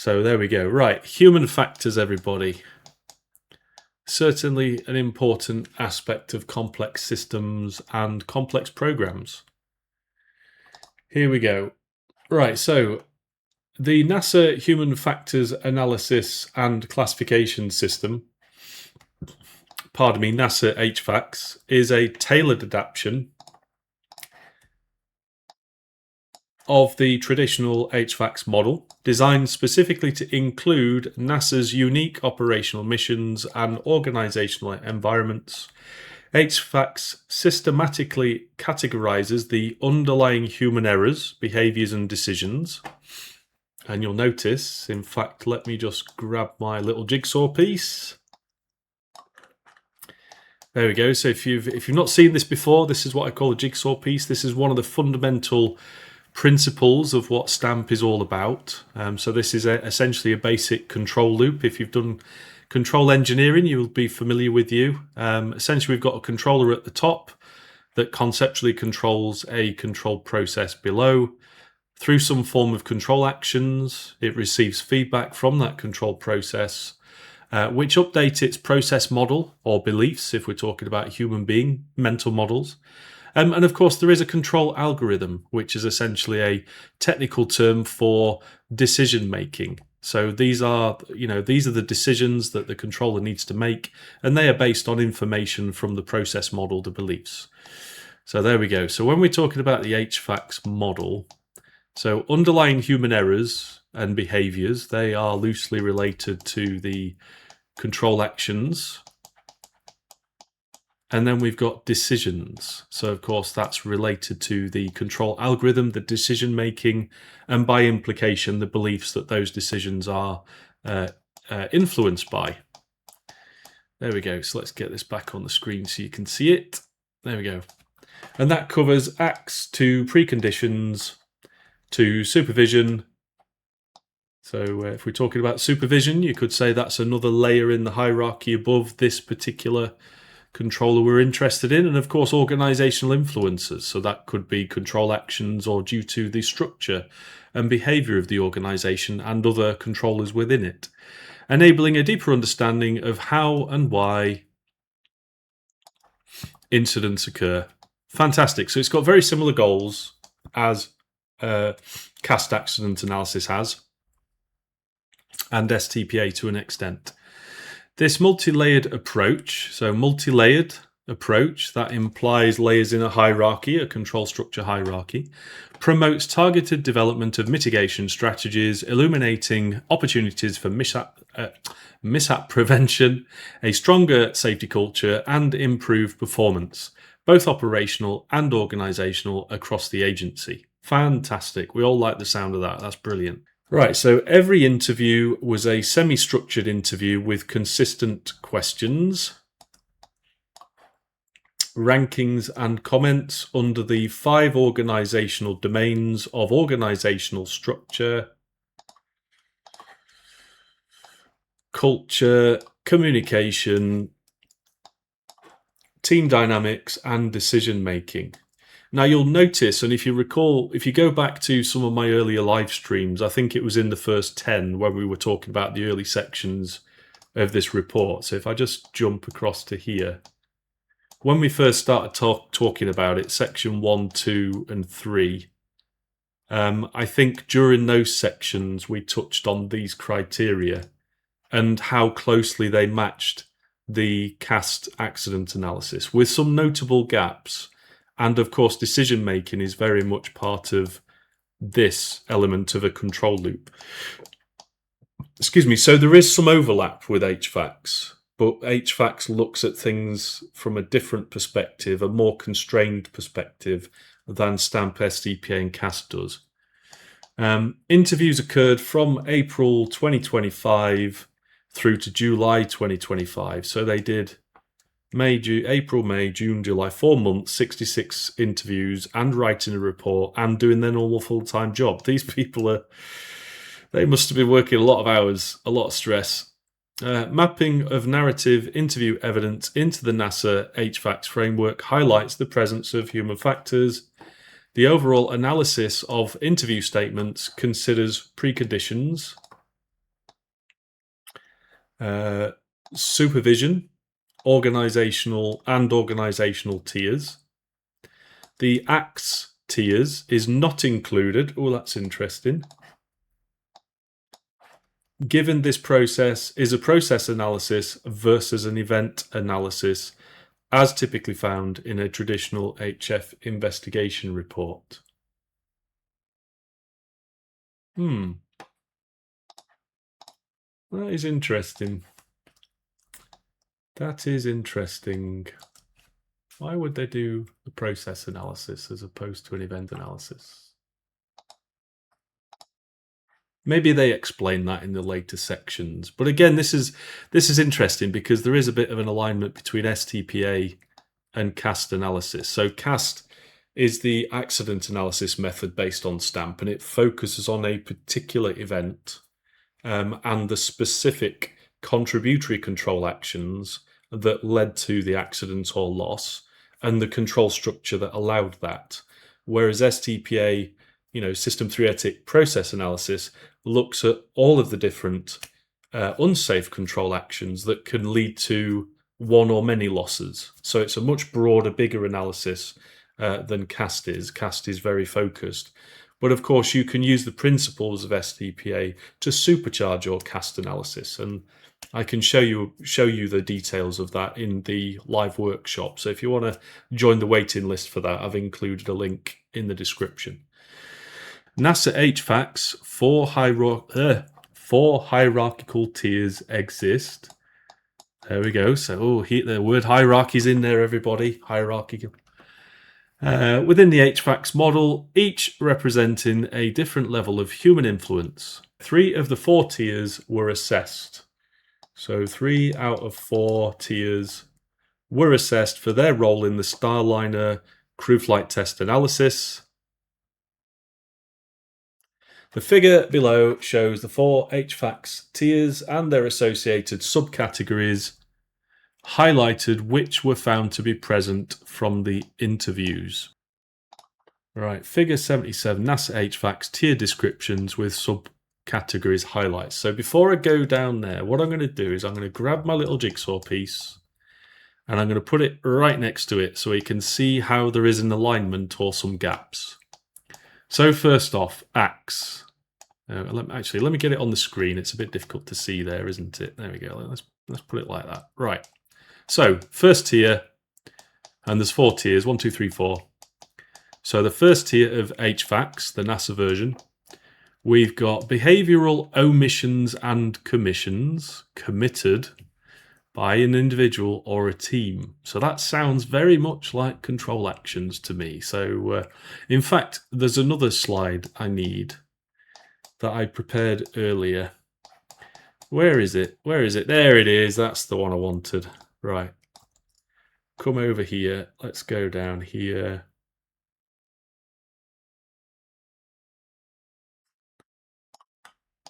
So there we go. Right, human factors, everybody. Certainly an important aspect of complex systems and complex programs. Here we go. Right, so the NASA Human Factors Analysis and Classification System, pardon me, NASA HFACS, is a tailored adaptation of the traditional HFACS model, designed specifically to include NASA's unique operational missions and organizational environments. HFACS systematically categorizes the underlying human errors, behaviors, and decisions. And you'll notice, in fact, let me just grab my little jigsaw piece. There we go. So if you've not seen this before, this is what I call a jigsaw piece. This is one of the fundamental principles of what STAMP is all about. So this is essentially a basic control loop. If you've done control engineering, you'll be familiar with you. Essentially, we've got a controller at the top that conceptually controls a control process below. Through some form of control actions, it receives feedback from that control process, which updates its process model or beliefs, if we're talking about human being mental models. And of course, there is a control algorithm, which is essentially a technical term for decision making. So these are the decisions that the controller needs to make, and they are based on information from the process model, the beliefs. So there we go. So when we're talking about the HFACS model, so underlying human errors and behaviors, they are loosely related to the control actions. And then we've got decisions. So, of course, that's related to the control algorithm, the decision making, and by implication, the beliefs that those decisions are influenced by. There we go. So let's get this back on the screen so you can see it. There we go. And that covers acts to preconditions to supervision. So if we're talking about supervision, you could say that's another layer in the hierarchy above this particular controller we're interested in, and of course organizational influences. So that could be control actions or due to the structure and behavior of the organization and other controllers within it, enabling a deeper understanding of how and why incidents occur. Fantastic. So it's got very similar goals as CAST accident analysis has, and STPA to an extent. This multi-layered approach, that implies layers in a hierarchy, a control structure hierarchy, promotes targeted development of mitigation strategies, illuminating opportunities for mishap prevention, a stronger safety culture, and improved performance, both operational and organizational, across the agency. Fantastic. We all like the sound of that. That's brilliant. Right, so every interview was a semi-structured interview with consistent questions, rankings and comments under the 5 organizational domains of organizational structure, culture, communication, team dynamics, and decision making. Now you'll notice, and if you recall, if you go back to some of my earlier live streams, I think it was in the first 10 when we were talking about the early sections of this report. So if I just jump across to here, when we first started talking about it, section 1, 2, and 3, I think during those sections we touched on these criteria and how closely they matched the CAST accident analysis, with some notable gaps. And of course, decision making is very much part of this element of a control loop. Excuse me. So there is some overlap with HFACS, but HFACS looks at things from a different perspective, a more constrained perspective than STAMP, STPA, and CAST does. Interviews occurred from April 2025 through to July 2025. So they did April, May, June, July, 4 months, 66 interviews, and writing a report and doing their normal full-time job. These people they must have been working a lot of hours, a lot of stress. Mapping of narrative interview evidence into the NASA HFACS framework highlights the presence of human factors. The overall analysis of interview statements considers preconditions, Uh, supervision, organizational tiers. The acts tiers is not included. Oh, that's interesting. Given this process is a process analysis versus an event analysis, as typically found in a traditional HF investigation report. That is interesting. That is interesting. Why would they do the process analysis as opposed to an event analysis? Maybe they explain that in the later sections. But again, this is interesting because there is a bit of an alignment between STPA and CAST analysis. So CAST is the accident analysis method based on STAMP, and it focuses on a particular event and the specific contributory control actions that led to the accident or loss and the control structure that allowed that. Whereas STPA, system theoretic process analysis, looks at all of the different unsafe control actions that can lead to one or many losses. So it's a much broader, bigger analysis than CAST is. CAST is very focused. But of course, you can use the principles of STPA to supercharge your CAST analysis. And I can show you the details of that in the live workshop. So if you want to join the waiting list for that, I've included a link in the description. NASA HFACS, four hierarchical tiers exist. There we go. So the word hierarchy is in there, everybody. Hierarchy. Within the HFACS model, each representing a different level of human influence. 3 of the 4 tiers were assessed. So 3 out of 4 tiers were assessed for their role in the Starliner crew flight test analysis. The figure below shows the 4 HFACS tiers and their associated subcategories, highlighted which were found to be present from the interviews. Right, figure 77, NASA HFACS tier descriptions with subcategories highlights. So before I go down there, what I'm going to do is I'm going to grab my little jigsaw piece and I'm going to put it right next to it so we can see how there is an alignment or some gaps. So first off, ACTS. Let me get it on the screen. It's a bit difficult to see there, isn't it? There we go. Let's put it like that. Right. So first tier, and there's 4 tiers, 1, 2, 3, 4. So the first tier of HFACS, the NASA version, we've got behavioural omissions and commissions committed by an individual or a team. So that sounds very much like control actions to me. So in fact, there's another slide I need that I prepared earlier. Where is it? Where is it? There it is. That's the one I wanted. Right. Come over here. Let's go down here.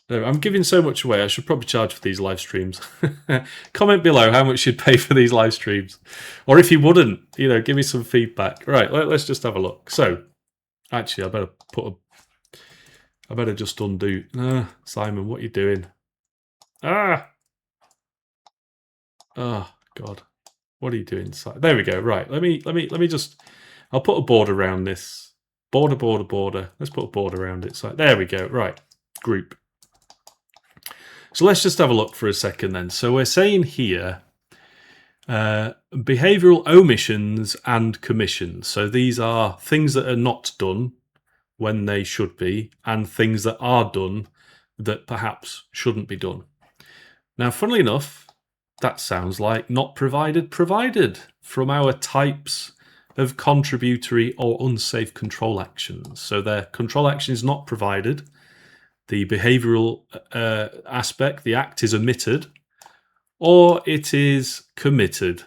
No, I'm giving so much away. I should probably charge for these live streams. Comment below how much you'd pay for these live streams. Or if you wouldn't, give me some feedback. Right, let's just have a look. So, actually, I better just undo. Simon, what are you doing? Oh, God. What are you doing? There we go. Right, let me just... I'll put a border around this. Border. Let's put a border around it. So there we go. Right, group. So let's just have a look for a second then. So we're saying here, behavioural omissions and commissions. So these are things that are not done when they should be, and things that are done that perhaps shouldn't be done. Now, funnily enough, that sounds like not provided from our types of contributory or unsafe control actions. So their control action is not provided. The behavioural aspect, the act, is omitted, or it is committed.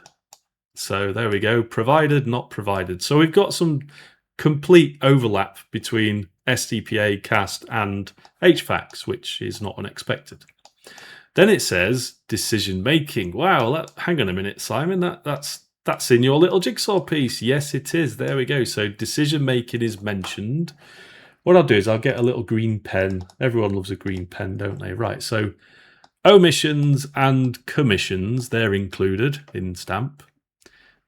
So there we go, provided, not provided. So we've got some complete overlap between STPA, CAST, and HFACS, which is not unexpected. Then it says decision making. Wow, hang on a minute, Simon. That's in your little jigsaw piece. Yes, it is. There we go. So decision making is mentioned. What I'll do is I'll get a little green pen. Everyone loves a green pen, don't they? Right, so Omissions and commissions, they're included in STAMP.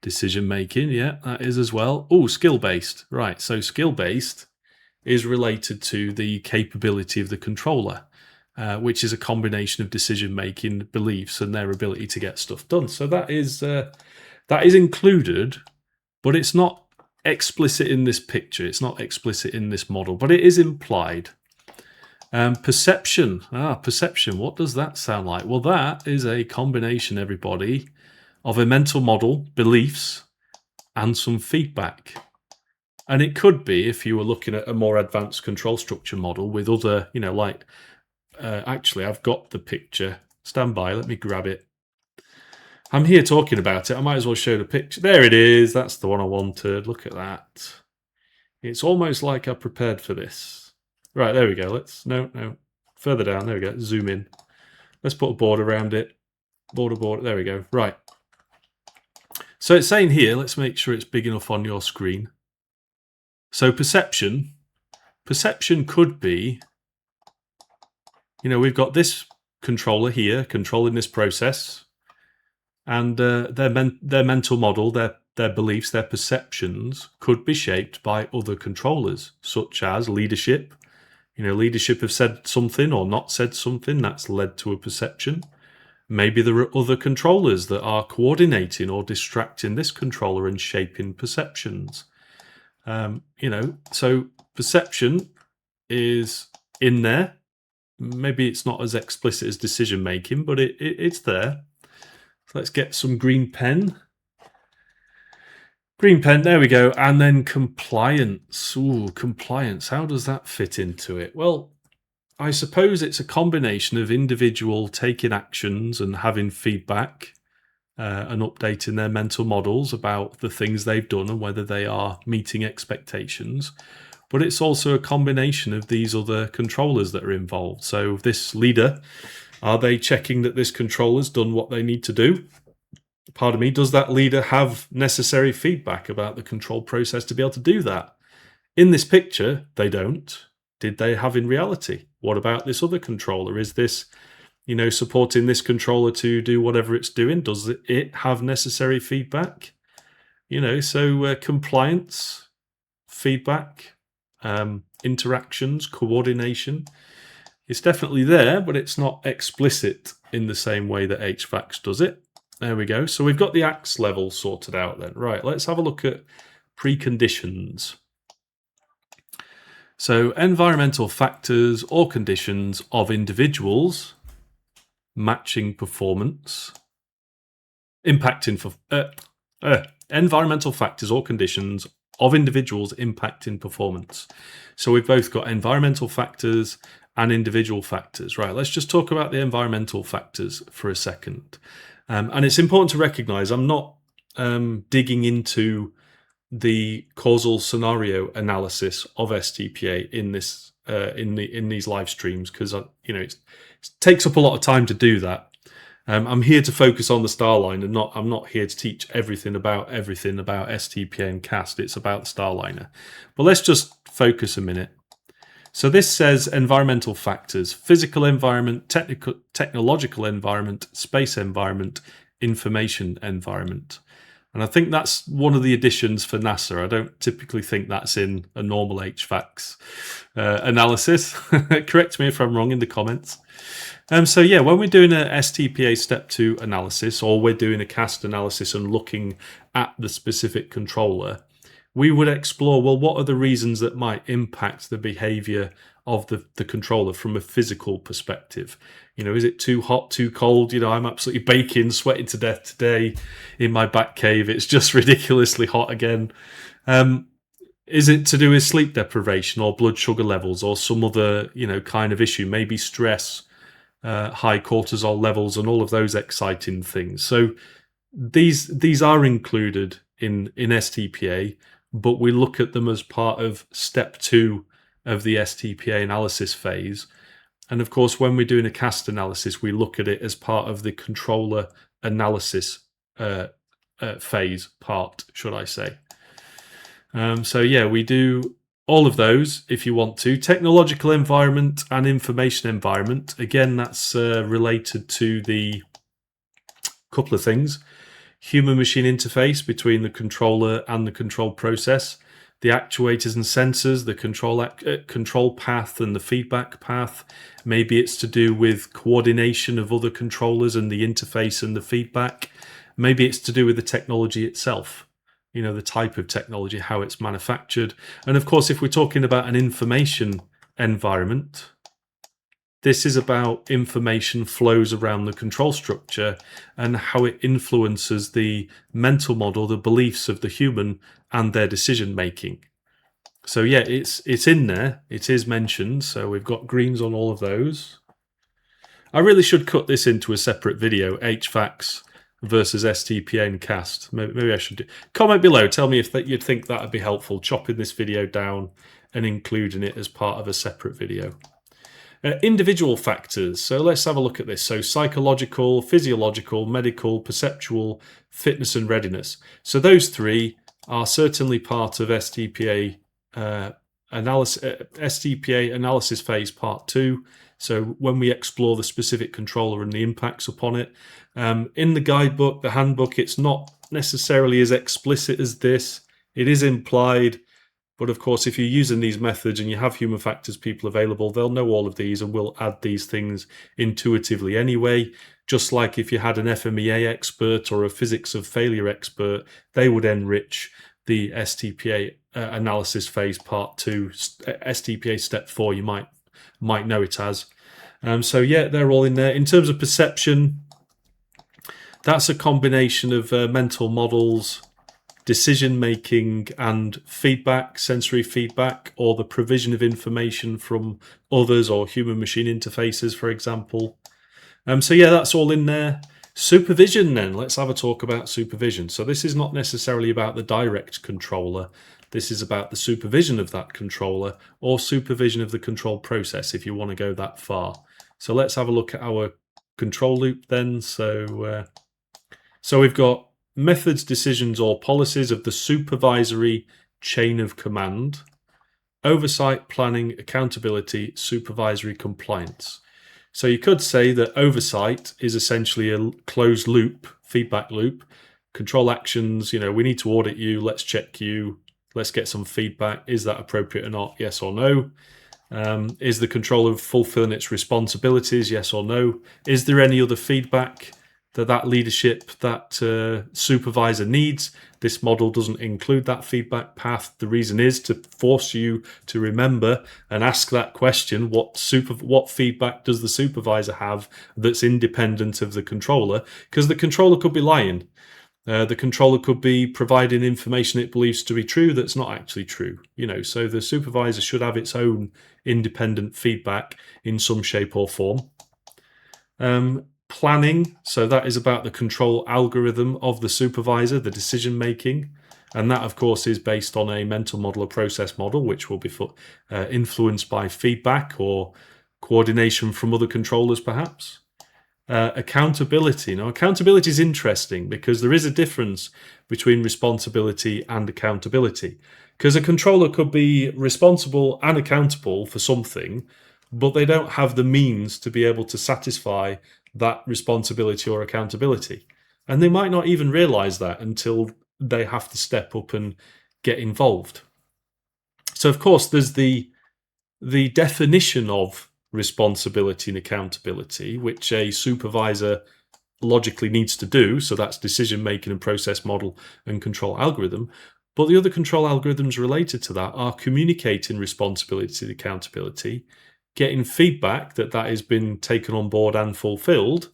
Decision making, yeah, that is as well. Oh, skill-based. Right, so skill-based is related to the capability of the controller, which is a combination of decision-making, beliefs, and their ability to get stuff done. So that is included, but it's not explicit in this picture. It's not explicit in this model, but it is implied. Perception. Perception. What does that sound like? Well, that is a combination, everybody, of a mental model, beliefs, and some feedback. And it could be, if you were looking at a more advanced control structure model with other, actually, I've got the picture. Stand by, let me grab it. I'm here talking about it. I might as well show the picture. There it is. That's the one I wanted. Look at that. It's almost like I prepared for this. Right, there we go. No. Further down, there we go. Zoom in. Let's put a board around it. Border. There we go. Right. So it's saying here, let's make sure it's big enough on your screen. So perception could be, we've got this controller here controlling this process, and their mental model, their beliefs, their perceptions could be shaped by other controllers, such as leadership. Leadership have said something or not said something that's led to a perception. Maybe there are other controllers that are coordinating or distracting this controller and shaping perceptions. So perception is in there. Maybe it's not as explicit as decision making, but it's there. So let's get some green pen. Green pen, there we go. And then compliance. Ooh, compliance. How does that fit into it? Well, I suppose it's a combination of individual taking actions and having feedback and updating their mental models about the things they've done and whether they are meeting expectations. But it's also a combination of these other controllers that are involved. So this leader, are they checking that this controller's done what they need to do? Pardon me, does that leader have necessary feedback about the control process to be able to do that? In this picture, they don't. Did they have in reality? What about this other controller? Is this, supporting this controller to do whatever it's doing? Does it have necessary feedback? So compliance, feedback, interactions, coordination. It's definitely there, but it's not explicit in the same way that HFACS does it. There we go. So we've got the ACTS level sorted out then. Right, let's have a look at preconditions. So environmental factors or conditions of individuals matching performance, impacting environmental factors or conditions of individuals impacting performance. So we've both got environmental factors and individual factors. Right, let's just talk about the environmental factors for a second. And it's important to recognize I'm not digging into the causal scenario analysis of STPA in this in these live streams, because it takes up a lot of time to do that. I'm here to focus on the Starliner, I'm not here to teach everything about STPA and CAST. It's about the Starliner. But let's just focus a minute. So this says environmental factors: physical environment, technological environment, space environment, information environment. And I think that's one of the additions for NASA. I don't typically think that's in a normal HFACS analysis. Correct me if I'm wrong in the comments. So yeah, when we're doing a STPA Step 2 analysis, or we're doing a CAST analysis and looking at the specific controller, we would explore, well, what are the reasons that might impact the behavior of the controller from a physical perspective? Is it too hot, too cold? I'm absolutely baking, sweating to death today in my back cave. It's just ridiculously hot again. Is it to do with sleep deprivation or blood sugar levels or some other, kind of issue? Maybe stress, high cortisol levels, and all of those exciting things. So these are included in STPA, but we look at them as part of step 2 of the STPA analysis phase. And of course, when we're doing a CAST analysis, we look at it as part of the controller analysis phase part, should I say. So yeah, we do all of those if you want to. Technological environment and information environment. Again, that's related to the couple of things. Human-machine interface between the controller and the control process, the actuators and sensors, the control path and the feedback path. Maybe it's to do with coordination of other controllers and the interface and the feedback. Maybe it's to do with the technology itself, you know, the type of technology, how it's manufactured. And of course, if we're talking about an information environment, this is about information flows around the control structure and how it influences the mental model, the beliefs of the human and their decision making. So yeah, it's in there. It is mentioned. So we've got greens on all of those. I really should cut this into a separate video, HFACS versus STPA and CAST. Maybe I should do. Comment below. Tell me if you'd think that would be helpful, chopping this video down and including it as part of a separate video. Individual factors. So let's have a look at this. So psychological, physiological, medical, perceptual, fitness and readiness. So those three are certainly part of STPA STPA analysis phase part 2. So when we explore the specific controller and the impacts upon it. In the guidebook, the handbook, it's not necessarily as explicit as this. It is implied. But of course, if you're using these methods and you have human factors people available, they'll know all of these and will add these things intuitively anyway. Just like if you had an FMEA expert or a physics of failure expert, they would enrich the STPA analysis phase part 2, STPA step 4, you might know it as. So yeah, they're all in there. In terms of perception, that's a combination of mental models, decision making and feedback, sensory feedback, or the provision of information from others or human machine interfaces, for example. So yeah, that's all in there. Supervision then, let's have a talk about supervision. So this is not necessarily about the direct controller. This is about the supervision of that controller or supervision of the control process if you want to go that far. So let's have a look at our control loop then. So we've got methods, decisions, or policies of the supervisory chain of command, oversight, planning, accountability, supervisory compliance. So you could say that oversight is essentially a closed loop, feedback loop, control actions, you know, we need to audit you, let's check you, let's get some feedback, is that appropriate or not, yes or no? Is the controller fulfilling its responsibilities, yes or no? Is there any other feedback that leadership, that supervisor needs? This model doesn't include that feedback path. The reason is to force you to remember and ask that question, what feedback does the supervisor have that's independent of the controller? Because the controller could be lying. The controller could be providing information it believes to be true that's not actually true. You know, so the supervisor should have its own independent feedback in some shape or form. Planning, so that is about the control algorithm of the supervisor, the decision making, and that of course is based on a mental model or process model, which will be influenced by feedback or coordination from other controllers perhaps. Accountability. Now accountability is interesting because there is a difference between responsibility and accountability, because a controller could be responsible and accountable for something, but they don't have the means to be able to satisfy that responsibility or accountability. And they might not even realize that until they have to step up and get involved. So of course there's the definition of responsibility and accountability, which a supervisor logically needs to do. So that's decision making and process model and control algorithm. But the other control algorithms related to that are communicating responsibility and accountability, getting feedback that has been taken on board and fulfilled,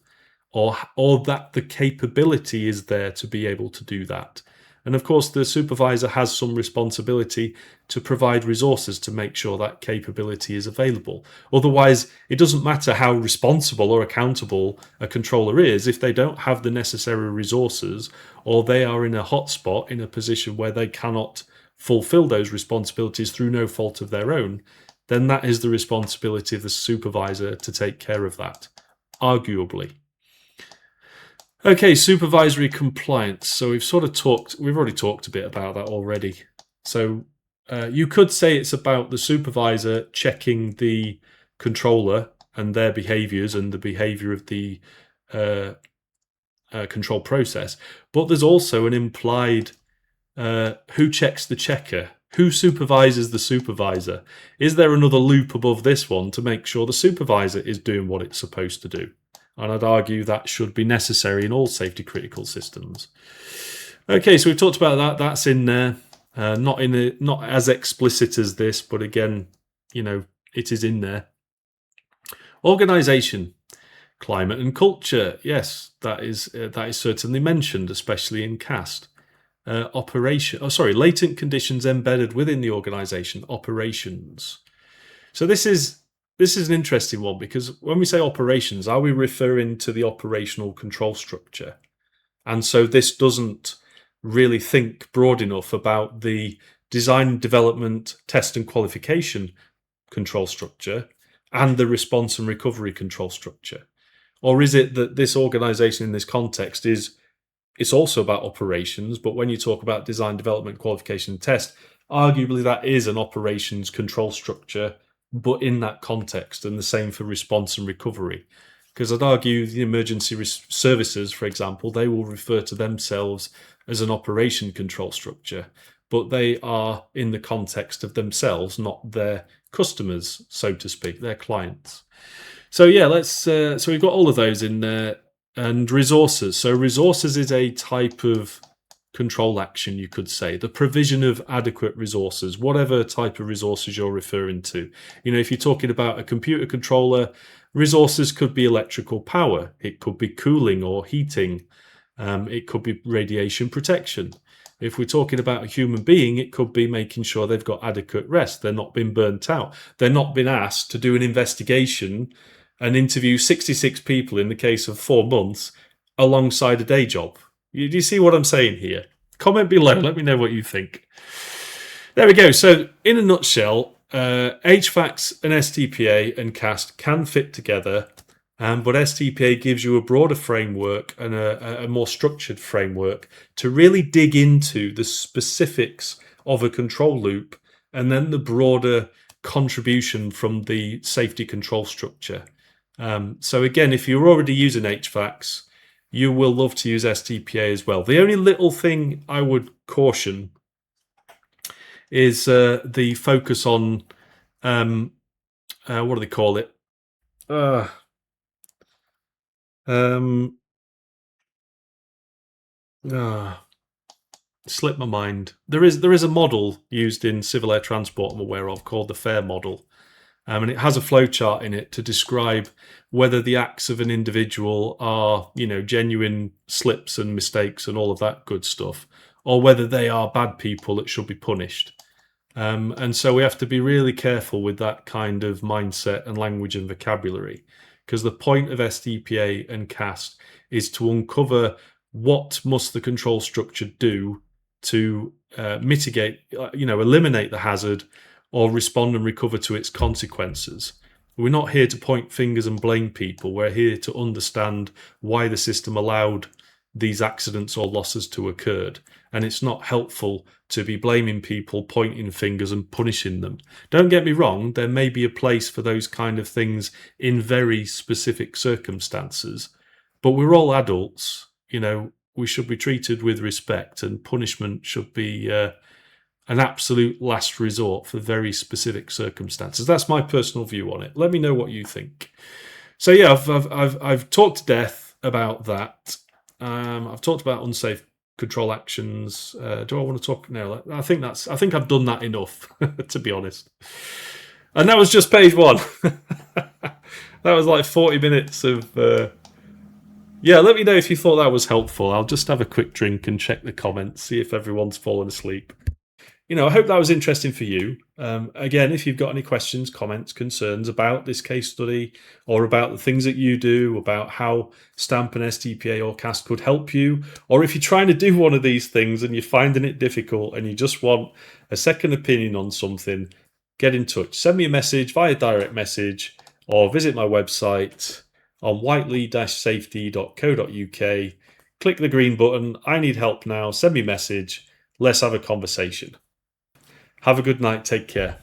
or that the capability is there to be able to do that. And of course, the supervisor has some responsibility to provide resources to make sure that capability is available. Otherwise, it doesn't matter how responsible or accountable a controller is if they don't have the necessary resources, or they are in a hotspot, in a position where they cannot fulfill those responsibilities through no fault of their own. Then that is the responsibility of the supervisor to take care of that, arguably. Okay, supervisory compliance. So we've already talked a bit about that already. So you could say it's about the supervisor checking the controller and their behaviors and the behavior of the control process. But there's also an implied who checks the checker? Who supervises the supervisor? Is there another loop above this one to make sure the supervisor is doing what it's supposed to do? And I'd argue that should be necessary in all safety critical systems. Okay, so we've talked about that. That's in there. Not as explicit as this, but again, it is in there. Organisation, climate and culture. Yes, that is certainly mentioned, especially in CAST. Latent conditions embedded within the organisation, operations. So this is an interesting one, because when we say operations, are we referring to the operational control structure? And so this doesn't really think broad enough about the design, development, test and qualification control structure and the response and recovery control structure. Or is it that this organisation in this context it's also about operations, but when you talk about design, development, qualification, and test, arguably that is an operations control structure, but in that context, and the same for response and recovery. Because I'd argue the emergency services, for example, they will refer to themselves as an operation control structure, but they are in the context of themselves, not their customers, so to speak, their clients. So yeah, so we've got all of those in there. And resources. So resources is a type of control action, you could say. The provision of adequate resources, whatever type of resources you're referring to. If you're talking about a computer controller, resources could be electrical power. It could be cooling or heating. It could be radiation protection. If we're talking about a human being, it could be making sure they've got adequate rest. They're not being burnt out. They're not being asked to do an investigation and interview 66 people in the case of 4 months alongside a day job. Do you see what I'm saying here? Comment below. Let me know what you think. There we go. So in a nutshell, HFACS and STPA and CAST can fit together, but STPA gives you a broader framework and a more structured framework to really dig into the specifics of a control loop and then the broader contribution from the safety control structure. So again, if you're already using HFACS, you will love to use STPA as well. The only little thing I would caution is the focus on, what do they call it? Slipped my mind. There is a model used in civil air transport I'm aware of called the FAIR model. And it has a flowchart in it to describe whether the acts of an individual are, genuine slips and mistakes and all of that good stuff, or whether they are bad people that should be punished. And so we have to be really careful with that kind of mindset and language and vocabulary, because the point of STPA and CAST is to uncover what must the control structure do to mitigate, eliminate the hazard, or respond and recover to its consequences. We're not here to point fingers and blame people. We're here to understand why the system allowed these accidents or losses to occur. And it's not helpful to be blaming people, pointing fingers and punishing them. Don't get me wrong, there may be a place for those kind of things in very specific circumstances, but we're all adults. We should be treated with respect, and punishment should be an absolute last resort for very specific circumstances. That's my personal view on it. Let me know what you think. So yeah, I've talked to death about that. I've talked about unsafe control actions. Do I want to talk now? I think I've done that enough, to be honest. And that was just page 1. That was like 40 minutes of. Yeah, let me know if you thought that was helpful. I'll just have a quick drink and check the comments, see if everyone's fallen asleep. I hope that was interesting for you. Again, if you've got any questions, comments, concerns about this case study, or about the things that you do, about how STAMP and STPA or CAST could help you, or if you're trying to do one of these things and you're finding it difficult and you just want a second opinion on something, get in touch. Send me a message via direct message, or visit my website on Whiteley-Safety.co.uk. Click the green button. I need help now. Send me a message. Let's have a conversation. Have a good night. Take care.